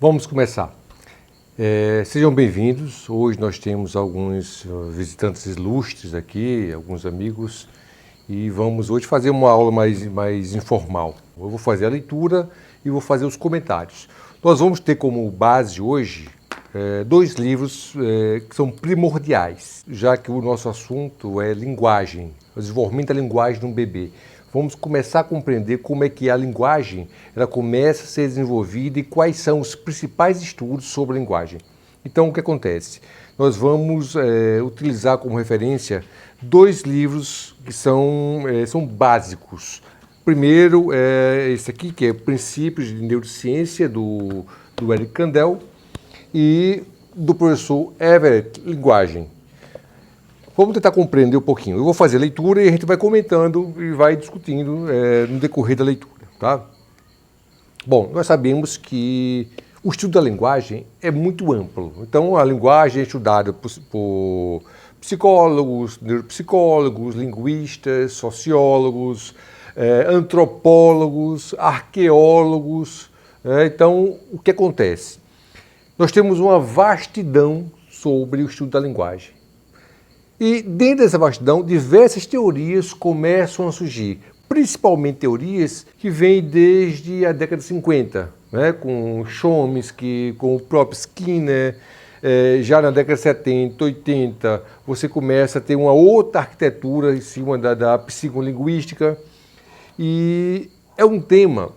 Vamos começar. Sejam bem-vindos. Hoje nós temos alguns visitantes ilustres aqui, alguns amigos, e vamos hoje fazer uma aula mais informal. Eu vou fazer a leitura e vou fazer os comentários. Nós vamos ter como base hoje dois livros que são primordiais, já que o nosso assunto é linguagem, o desenvolvimento da linguagem de um bebê. Vamos começar a compreender como é que a linguagem ela começa a ser desenvolvida e quais são os principais estudos sobre a linguagem. Então, o que acontece? Nós vamos utilizar como referência dois livros que são básicos. Primeiro é esse aqui, que é Princípios de Neurociência, do Eric Kandel, e do professor Everett, Linguagem. Vamos tentar compreender um pouquinho. Eu vou fazer a leitura e a gente vai comentando e vai discutindo no decorrer da leitura, tá? Bom, nós sabemos que o estudo da linguagem é muito amplo. Então, a linguagem é estudada por psicólogos, neuropsicólogos, linguistas, sociólogos, antropólogos, arqueólogos. Então, o que acontece? Nós temos uma vastidão sobre o estudo da linguagem. E dentro dessa vastidão, diversas teorias começam a surgir, principalmente teorias que vêm desde a década de 50, né, com Chomsky, com o próprio Skinner. Já na década de 70, 80, você começa a ter uma outra arquitetura em cima da psicolinguística. E é um tema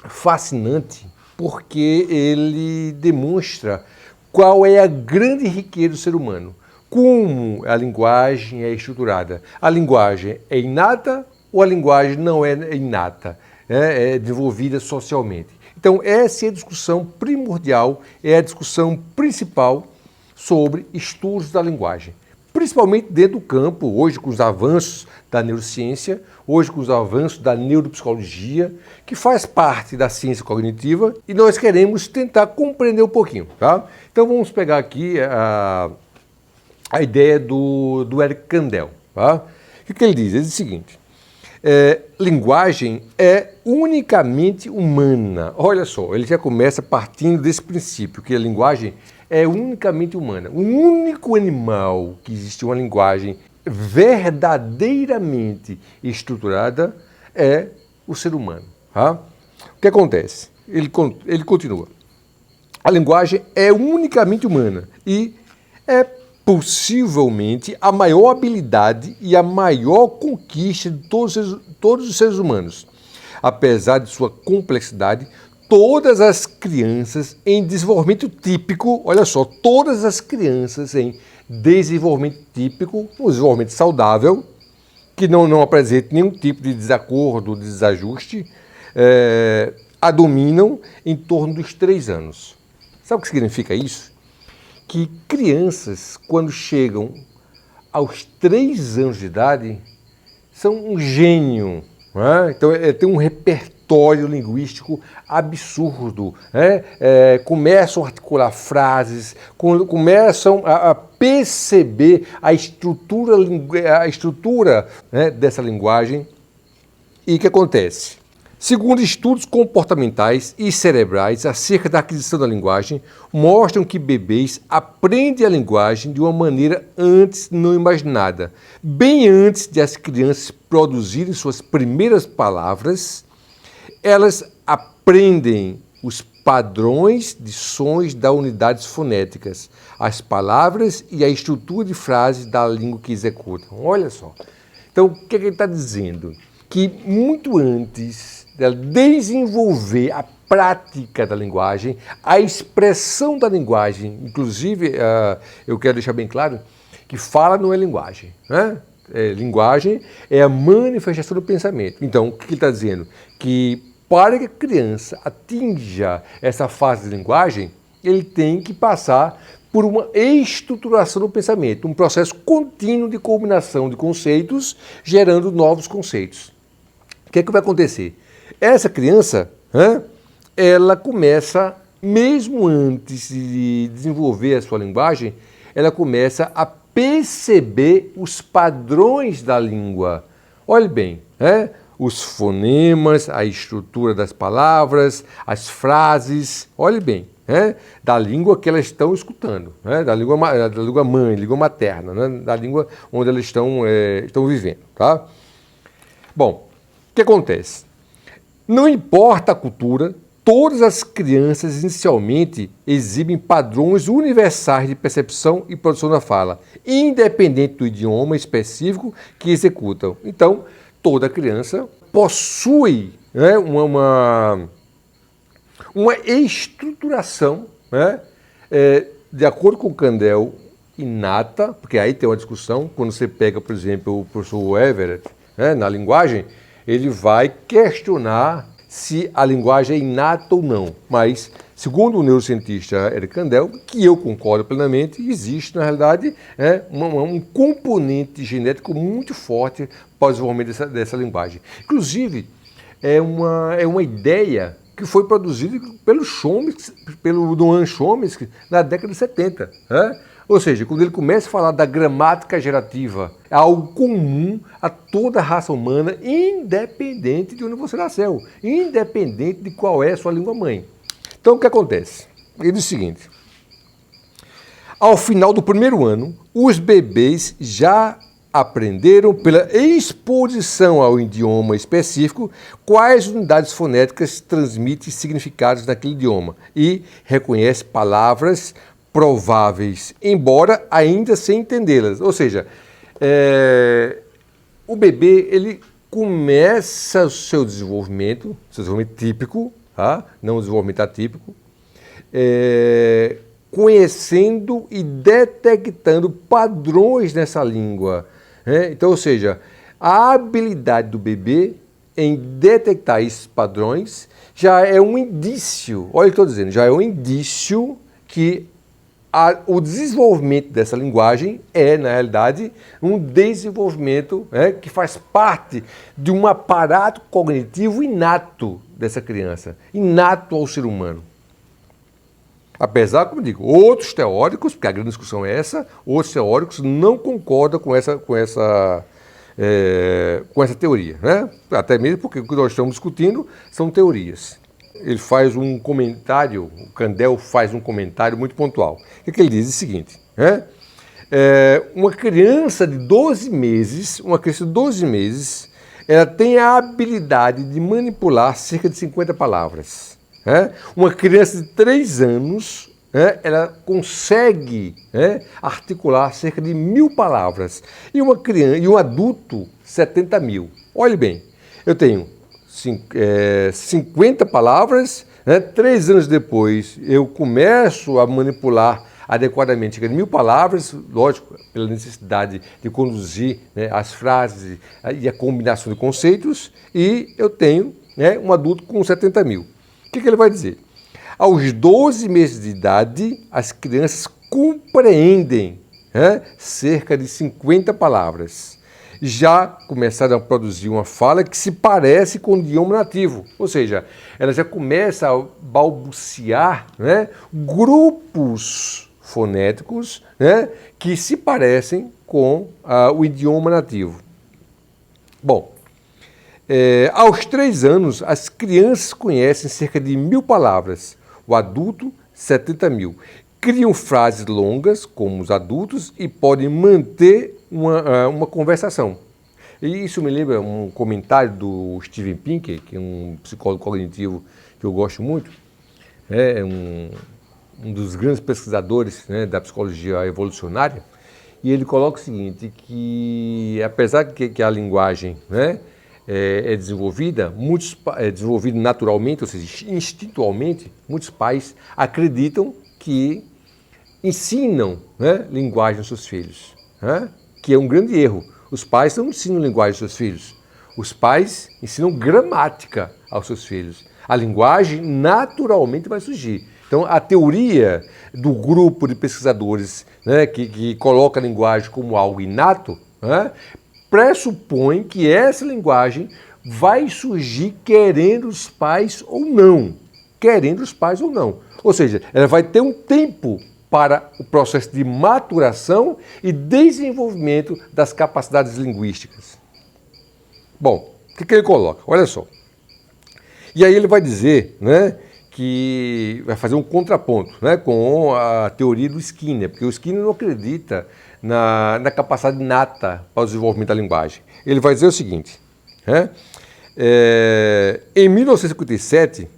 fascinante porque ele demonstra qual é a grande riqueza do ser humano. Como a linguagem é estruturada. A linguagem é inata ou a linguagem não é inata? É desenvolvida socialmente. Então, essa é a discussão primordial, é a discussão principal sobre estudos da linguagem. Principalmente dentro do campo, hoje com os avanços da neurociência, hoje com os avanços da neuropsicologia, que faz parte da ciência cognitiva, e nós queremos tentar compreender um pouquinho, tá? Então, vamos pegar aqui a ideia do Eric Kandel. Tá? O que ele diz? Ele diz o seguinte: linguagem é unicamente humana. Olha só, ele já começa partindo desse princípio, que a linguagem é unicamente humana. O único animal que existe uma linguagem verdadeiramente estruturada é o ser humano. Tá? O que acontece? Ele continua. A linguagem é unicamente humana e é possivelmente a maior habilidade e a maior conquista de todos os seres humanos. Apesar de sua complexidade, todas as crianças em desenvolvimento típico, olha só, todas as crianças em desenvolvimento típico, um desenvolvimento saudável, que não apresenta nenhum tipo de desacordo, de desajuste, a dominam em torno dos 3 anos. Sabe o que significa isso? Que crianças, quando chegam aos 3 anos de idade, são um gênio. Né? Então, tem um repertório linguístico absurdo. Né? Começam a articular frases, começam a perceber a estrutura né, dessa linguagem. E o que acontece? Segundo estudos comportamentais e cerebrais acerca da aquisição da linguagem, mostram que bebês aprendem a linguagem de uma maneira antes não imaginada. Bem antes de as crianças produzirem suas primeiras palavras, elas aprendem os padrões de sons das unidades fonéticas, as palavras e a estrutura de frases da língua que executam. Olha só. Então, o que ele está dizendo? Que muito antes de desenvolver a prática da linguagem, a expressão da linguagem, inclusive, eu quero deixar bem claro que fala não é linguagem, né? Linguagem é a manifestação do pensamento. Então, o que ele está dizendo? Que para que a criança atinja essa fase de linguagem, ele tem que passar por uma estruturação do pensamento, um processo contínuo de combinação de conceitos, gerando novos conceitos. O que é que vai acontecer? Essa criança, ela começa, mesmo antes de desenvolver a sua linguagem, ela começa a perceber os padrões da língua. Olhe bem, os fonemas, a estrutura das palavras, as frases. Olhe bem, né, da língua que elas estão escutando, né, da língua mãe, língua materna, né, da língua onde elas estão vivendo. Tá? Bom, o que acontece? Não importa a cultura, todas as crianças inicialmente exibem padrões universais de percepção e produção da fala, independente do idioma específico que executam. Então, toda criança possui, né, uma estruturação, né, de acordo com o Kandel, inata, porque aí tem uma discussão, quando você pega, por exemplo, o professor Everett, né, na linguagem, ele vai questionar se a linguagem é inata ou não. Mas, segundo o neurocientista Eric Kandel, que eu concordo plenamente, existe, na realidade, um componente genético muito forte para o desenvolvimento dessa linguagem. Inclusive, é uma ideia que foi produzida pelo Noam Chomsky na década de 70. Né? Ou seja, quando ele começa a falar da gramática gerativa, é algo comum a toda a raça humana, independente de onde você nasceu, independente de qual é a sua língua-mãe. Então, o que acontece? Ele diz o seguinte: ao final do primeiro ano, os bebês já aprenderam pela exposição ao idioma específico quais unidades fonéticas transmitem significados naquele idioma e reconhece palavras prováveis, embora ainda sem entendê-las. Ou seja, o bebê ele começa o seu desenvolvimento típico, tá? Não o desenvolvimento atípico, conhecendo e detectando padrões nessa língua. Então, ou seja, a habilidade do bebê em detectar esses padrões já é um indício, olha o que estou dizendo, já é um indício que o desenvolvimento dessa linguagem na realidade, um desenvolvimento que faz parte de um aparato cognitivo inato dessa criança, inato ao ser humano. Apesar, como eu digo, outros teóricos, porque a grande discussão é essa, outros teóricos não concordam com essa teoria, né? Até mesmo porque o que nós estamos discutindo são teorias. Ele faz um comentário, o Kandel faz um comentário muito pontual. O que ele diz? É o seguinte, uma criança de 12 meses, ela tem a habilidade de manipular cerca de 50 palavras. Uma criança de 3 anos, ela consegue articular cerca de 1000 palavras. E um adulto, 70 mil. Olhe bem, eu tenho 50 palavras, 3 anos depois eu começo a manipular adequadamente cerca de 1000 palavras, lógico, pela necessidade de conduzir as frases e a combinação de conceitos, e eu tenho um adulto com 70 mil. O que ele vai dizer? Aos 12 meses de idade, as crianças compreendem cerca de 50 palavras. Já começaram a produzir uma fala que se parece com o idioma nativo. Ou seja, ela já começa a balbuciar grupos fonéticos que se parecem com o idioma nativo. Bom, aos 3 anos, as crianças conhecem cerca de 1000 palavras, o adulto, 70 mil. Criam frases longas, como os adultos, e podem manter uma conversação. E isso me lembra um comentário do Steven Pinker, que é um psicólogo cognitivo que eu gosto muito, um dos grandes pesquisadores da psicologia evolucionária, e ele coloca o seguinte, que apesar que a linguagem é desenvolvida, desenvolvida naturalmente, ou seja, instintualmente, muitos pais acreditam que ensinam linguagem aos seus filhos, que é um grande erro. Os pais não ensinam linguagem aos seus filhos, os pais ensinam gramática aos seus filhos. A linguagem naturalmente vai surgir. Então, a teoria do grupo de pesquisadores que coloca a linguagem como algo inato, pressupõe que essa linguagem vai surgir querendo os pais ou não. Querendo os pais ou não. Ou seja, ela vai ter um tempo para o processo de maturação e desenvolvimento das capacidades linguísticas. Bom, o que ele coloca? Olha só. E aí ele vai dizer que vai fazer um contraponto, né, com a teoria do Skinner, porque o Skinner não acredita na capacidade inata para o desenvolvimento da linguagem. Ele vai dizer o seguinte, né, em 1957,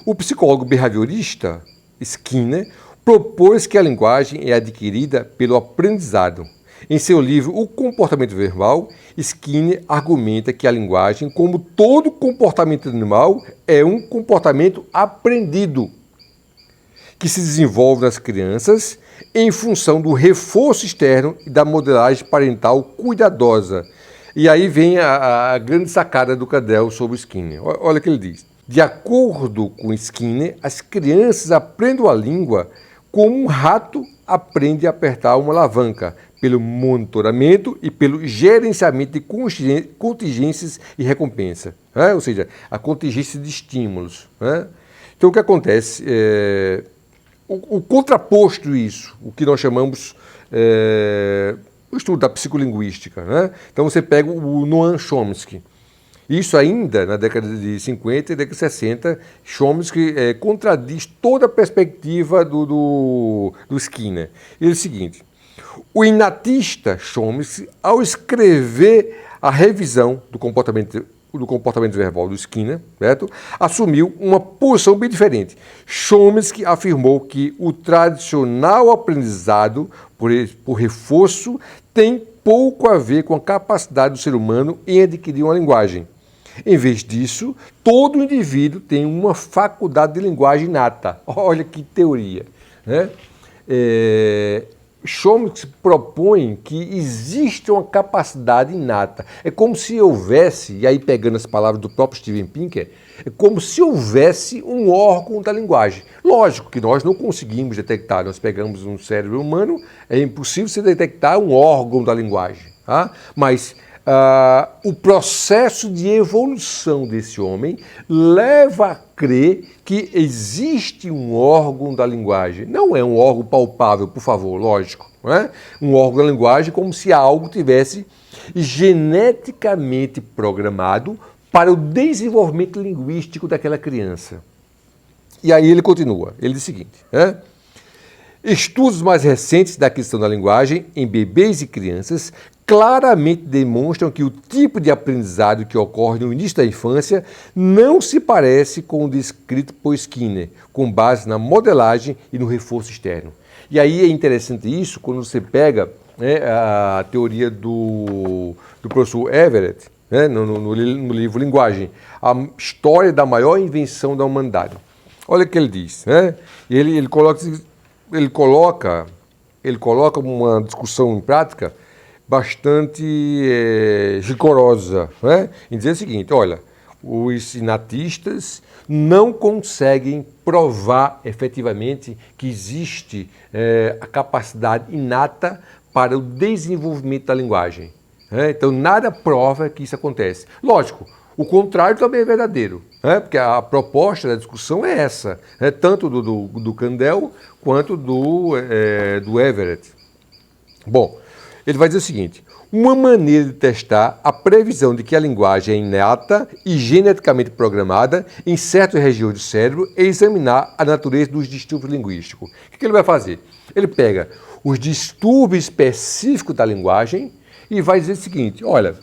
o psicólogo behaviorista Skinner propôs que a linguagem é adquirida pelo aprendizado. Em seu livro O Comportamento Verbal, Skinner argumenta que a linguagem, como todo comportamento animal, é um comportamento aprendido, que se desenvolve nas crianças em função do reforço externo e da modelagem parental cuidadosa. E aí vem a grande sacada do Cadell sobre o Skinner. Olha o que ele diz. De acordo com Skinner, as crianças aprendem a língua como um rato aprende a apertar uma alavanca, pelo monitoramento e pelo gerenciamento de contingências e recompensa, né? Ou seja, a contingência de estímulos, né? Então o que acontece? O contraposto isso, o que nós chamamos o estudo da psicolinguística, né? Então você pega o Noam Chomsky. Isso ainda na década de 50 e década de 60, Chomsky contradiz toda a perspectiva do Skinner. Ele diz o seguinte: o inatista Chomsky, ao escrever a revisão do comportamento verbal do Skinner, certo? Assumiu uma posição bem diferente. Chomsky afirmou que o tradicional aprendizado por reforço tem pouco a ver com a capacidade do ser humano em adquirir uma linguagem. Em vez disso, todo indivíduo tem uma faculdade de linguagem inata. Olha que teoria, né? Chomsky propõe que existe uma capacidade inata. É como se houvesse, e aí pegando as palavras do próprio Steven Pinker, é como se houvesse um órgão da linguagem. Lógico que nós não conseguimos detectar, nós pegamos um cérebro humano, é impossível se detectar um órgão da linguagem, tá? Mas o processo de evolução desse homem leva a crer que existe um órgão da linguagem. Não é um órgão palpável, por favor, lógico. Não é? Um órgão da linguagem como se algo tivesse geneticamente programado para o desenvolvimento linguístico daquela criança. E aí ele continua, ele diz o seguinte, né? Estudos mais recentes da questão da linguagem em bebês e crianças claramente demonstram que o tipo de aprendizado que ocorre no início da infância não se parece com o descrito por Skinner, com base na modelagem e no reforço externo. E aí é interessante isso quando você pega, né, a teoria do professor Everett, né, no livro Linguagem, a história da maior invenção da humanidade. Olha o que ele diz, né? Ele coloca uma discussão em prática bastante rigorosa, né? Em dizer o seguinte: olha, os inatistas não conseguem provar efetivamente que existe a capacidade inata para o desenvolvimento da linguagem, né? Então nada prova que isso acontece. Lógico, o contrário também é verdadeiro, né? Porque a proposta da discussão é essa, né? Tanto do Cadell quanto do Everett. Bom, ele vai dizer o seguinte: uma maneira de testar a previsão de que a linguagem é inata e geneticamente programada em certas regiões do cérebro é examinar a natureza dos distúrbios linguísticos. O que ele vai fazer? Ele pega os distúrbios específicos da linguagem e vai dizer o seguinte: olha,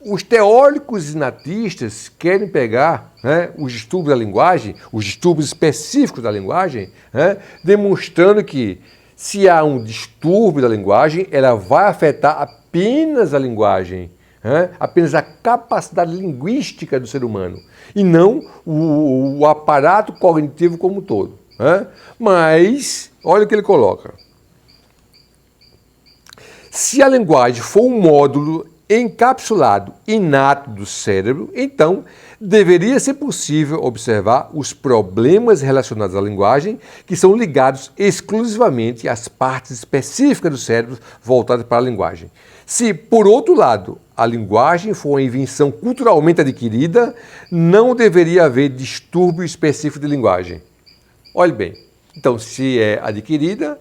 os teóricos inatistas querem pegar, né, os distúrbios da linguagem, os distúrbios específicos da linguagem, né, demonstrando que se há um distúrbio da linguagem, ela vai afetar apenas a linguagem, né, apenas a capacidade linguística do ser humano, e não o aparato cognitivo como um todo, né? Mas, olha o que ele coloca. Se a linguagem for um módulo encapsulado inato do cérebro, então deveria ser possível observar os problemas relacionados à linguagem que são ligados exclusivamente às partes específicas do cérebro voltadas para a linguagem. Se, por outro lado, a linguagem for uma invenção culturalmente adquirida, não deveria haver distúrbio específico de linguagem. Olhe bem, então se é adquirida,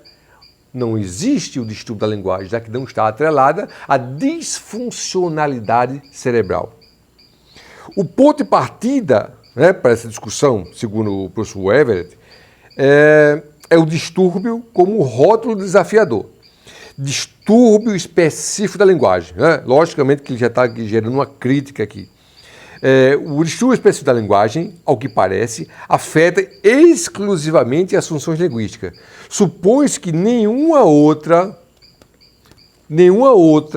não existe o distúrbio da linguagem, já que não está atrelada à disfuncionalidade cerebral. O ponto de partida, né, para essa discussão, segundo o professor Everett, é o distúrbio como rótulo desafiador. Distúrbio específico da linguagem. Né? Logicamente que ele já está gerando uma crítica aqui. O distúrbio específico da linguagem, ao que parece, afeta exclusivamente as funções linguísticas. Supõe-se que nenhuma outra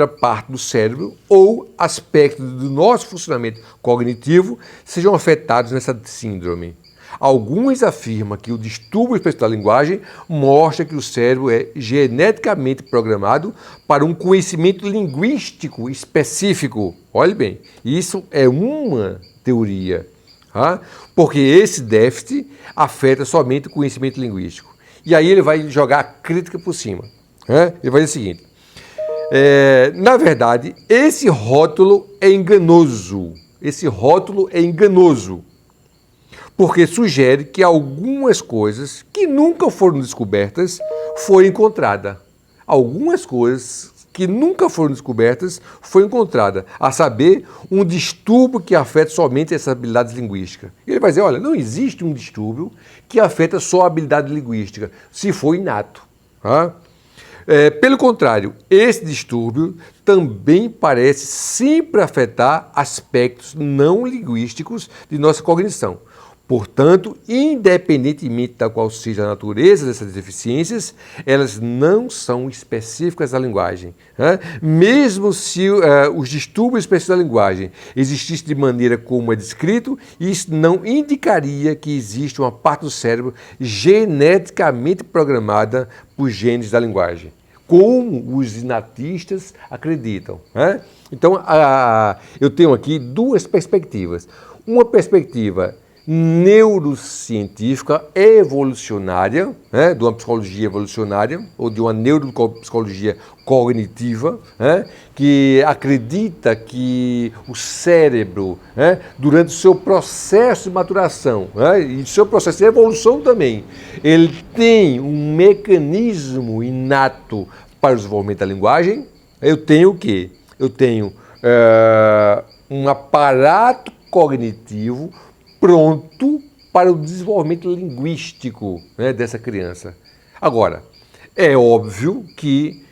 parte do cérebro ou aspecto do nosso funcionamento cognitivo sejam afetados nessa síndrome. Alguns afirmam que o distúrbio específico da linguagem mostra que o cérebro é geneticamente programado para um conhecimento linguístico específico. Olhe bem, isso é uma teoria, tá? Porque esse déficit afeta somente o conhecimento linguístico. E aí ele vai jogar a crítica por cima. Né? Ele vai dizer o seguinte, na verdade, esse rótulo é enganoso. Esse rótulo é enganoso. Porque sugere que algumas coisas que nunca foram descobertas foram encontradas. Algumas coisas que nunca foram descobertas foram encontradas, a saber, um distúrbio que afeta somente essas habilidades linguísticas. Ele vai dizer, olha, não existe um distúrbio que afeta só a habilidade linguística, se for inato. Tá? Pelo contrário, esse distúrbio também parece sempre afetar aspectos não linguísticos de nossa cognição. Portanto, independentemente da qual seja a natureza dessas deficiências, elas não são específicas da linguagem. Né? Mesmo se os distúrbios específicos da linguagem existissem de maneira como é descrito, isso não indicaria que existe uma parte do cérebro geneticamente programada por genes da linguagem, como os inatistas acreditam. Né? Então, eu tenho aqui duas perspectivas. Uma perspectiva neurocientífica evolucionária, né, de uma psicologia evolucionária, ou de uma neuropsicologia cognitiva, né, que acredita que o cérebro, né, durante o seu processo de maturação, né, e seu processo de evolução também, ele tem um mecanismo inato para o desenvolvimento da linguagem. Eu tenho o quê? Eu tenho um aparato cognitivo pronto para o desenvolvimento linguístico, né, dessa criança. Agora, é óbvio que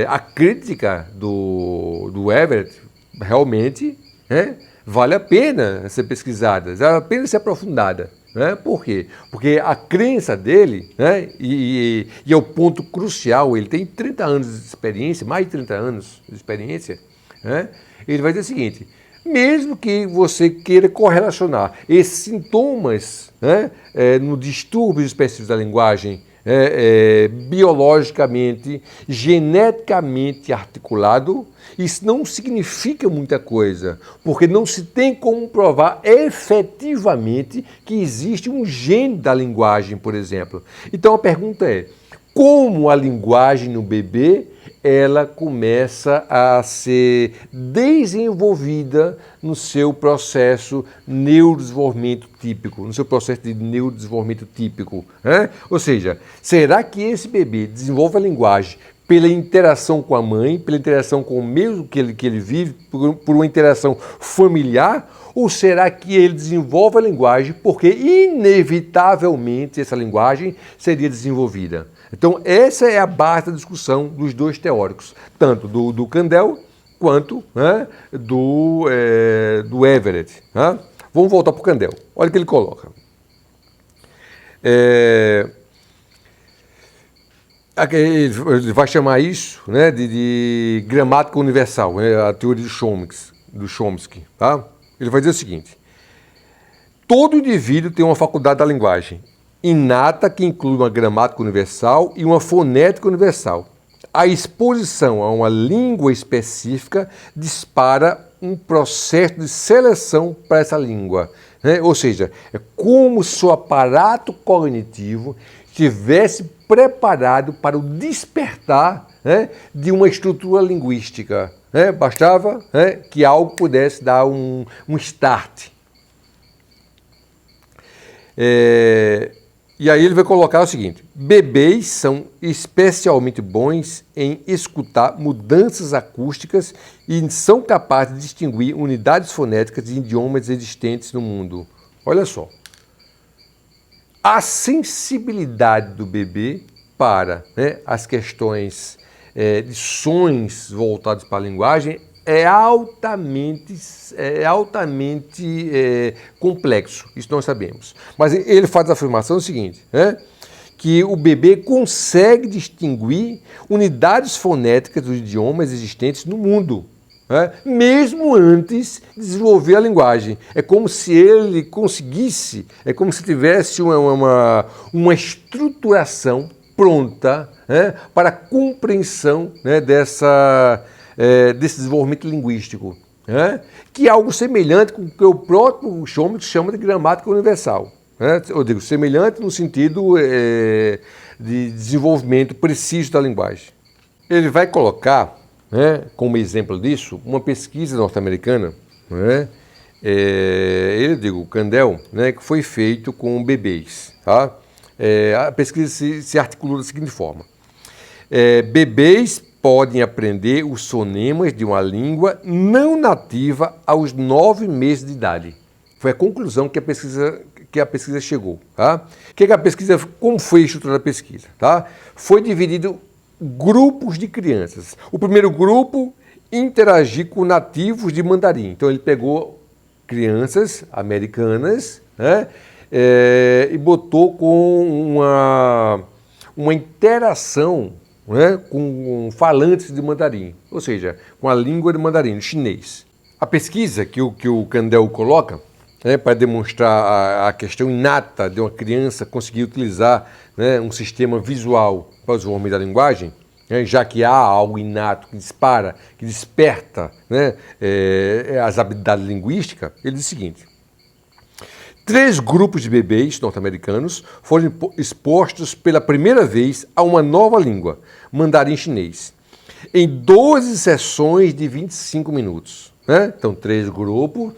a crítica do Everett realmente, né, vale a pena ser pesquisada, vale a pena ser aprofundada. Né? Por quê? Porque a crença dele, né, e é o ponto crucial, ele tem 30 anos de experiência, mais de 30 anos de experiência, né? Ele vai dizer o seguinte, mesmo que você queira correlacionar esses sintomas, né, no distúrbio específico da linguagem, biologicamente, geneticamente articulado, isso não significa muita coisa, porque não se tem como provar efetivamente que existe um gene da linguagem, por exemplo. Então a pergunta é, como a linguagem no bebê ela começa a ser desenvolvida no seu processo neurodesenvolvimento típico, no seu processo de neurodesenvolvimento típico. Né? Ou seja, será que esse bebê desenvolve a linguagem pela interação com a mãe, pela interação com o meio que ele vive, por uma interação familiar, ou será que ele desenvolve a linguagem porque inevitavelmente essa linguagem seria desenvolvida? Então essa é a base da discussão dos dois teóricos, tanto do Kandel quanto, né, do Everett. Né? Vamos voltar para o Kandel. Olha o que ele coloca. Ele vai chamar isso, né, de gramática universal, né, a teoria do Chomsky. Tá? Ele vai dizer o seguinte, todo indivíduo tem uma faculdade da linguagem inata que inclui uma gramática universal e uma fonética universal. A exposição a uma língua específica dispara um processo de seleção para essa língua. Né? Ou seja, é como se o aparato cognitivo estivesse preparado para o despertar, né, de uma estrutura linguística. Né? Bastava, né, que algo pudesse dar um start. E aí ele vai colocar o seguinte: bebês são especialmente bons em escutar mudanças acústicas e são capazes de distinguir unidades fonéticas de idiomas existentes no mundo. Olha só. A sensibilidade do bebê para, né, as questões de sons voltados para a linguagem é altamente complexo, isso nós sabemos. Mas ele faz a afirmação seguinte, né, que o bebê consegue distinguir unidades fonéticas dos idiomas existentes no mundo, né, mesmo antes de desenvolver a linguagem. É como se ele conseguisse, é como se tivesse uma estruturação pronta, né, para a compreensão, né, desse desenvolvimento linguístico, né, que é algo semelhante com o que o próprio Chomsky chama de gramática universal. Né? Eu digo semelhante no sentido de desenvolvimento preciso da linguagem. Ele vai colocar, né, como exemplo disso, uma pesquisa norte-americana, né, o Kandel, né, que foi feito com bebês. Tá? A pesquisa se articulou da seguinte forma: bebês podem aprender os fonemas de uma língua não nativa aos 9 meses de idade. Foi a conclusão que a pesquisa chegou. Tá? Como foi estruturada a pesquisa? Tá? Foi dividido grupos de crianças. O primeiro grupo interagir com nativos de mandarim. Então ele pegou crianças americanas, né, e botou com uma interação, né, com falantes de mandarim, ou seja, com a língua de mandarim, chinês. A pesquisa que o Kandel coloca, né, para demonstrar a questão inata de uma criança conseguir utilizar, né, um sistema visual para o desenvolvimento da linguagem, né, já que há algo inato que dispara, que desperta, né, as habilidades linguísticas, ele diz o seguinte: 3 grupos de bebês norte-americanos foram expostos pela primeira vez a uma nova língua, mandarim chinês, em 12 sessões de 25 minutos. Né? Então, 3 grupos,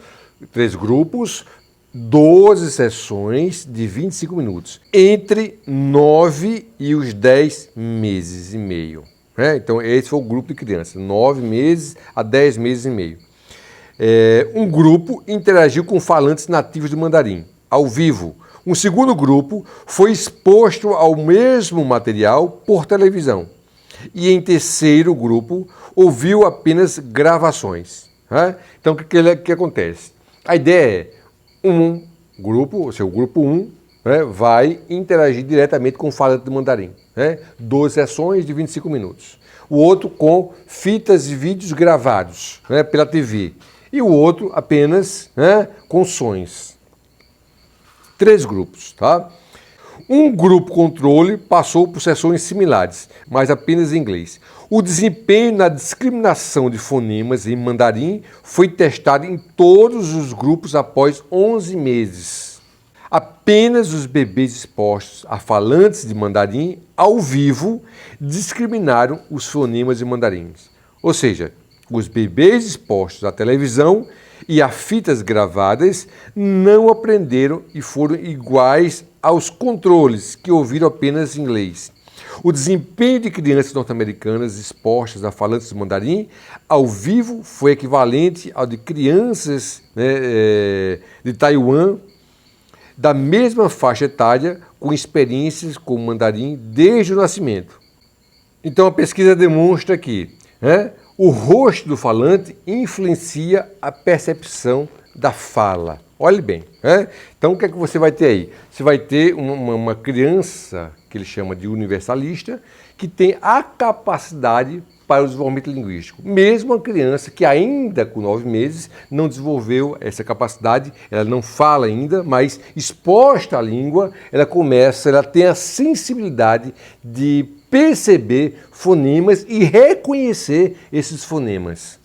12 sessões de 25 minutos, entre 9 e os 10 meses e meio. Né? Então, esse foi o grupo de crianças, 9 meses a 10 meses e meio. Um grupo interagiu com falantes nativos de mandarim, ao vivo. Um segundo grupo foi exposto ao mesmo material por televisão. E em terceiro grupo, ouviu apenas gravações. Né? Então, o que acontece? A ideia é o grupo 1, né, vai interagir diretamente com o falante de mandarim. Né? 12 sessões de 25 minutos. O outro com fitas e vídeos gravados, né, pela TV. E o outro apenas, né, com sons. 3 grupos. Tá? Um grupo controle passou por sessões similares, mas apenas em inglês. O desempenho na discriminação de fonemas em mandarim foi testado em todos os grupos após 11 meses. Apenas os bebês expostos a falantes de mandarim ao vivo discriminaram os fonemas de mandarins. Ou seja, os bebês expostos à televisão e a fitas gravadas não aprenderam e foram iguais aos controles que ouviram apenas em inglês. O desempenho de crianças norte-americanas expostas a falantes de mandarim ao vivo foi equivalente ao de crianças, né, de Taiwan, da mesma faixa etária, com experiências com o mandarim desde o nascimento. Então a pesquisa demonstra que, né, o rosto do falante influencia a percepção da fala. Olhe bem. Né? Então, o que é que você vai ter aí? Você vai ter uma criança, que ele chama de universalista, que tem a capacidade para o desenvolvimento linguístico. Mesmo uma criança que ainda com 9 meses não desenvolveu essa capacidade, ela não fala ainda, mas exposta à língua, ela tem a sensibilidade de perceber fonemas e reconhecer esses fonemas.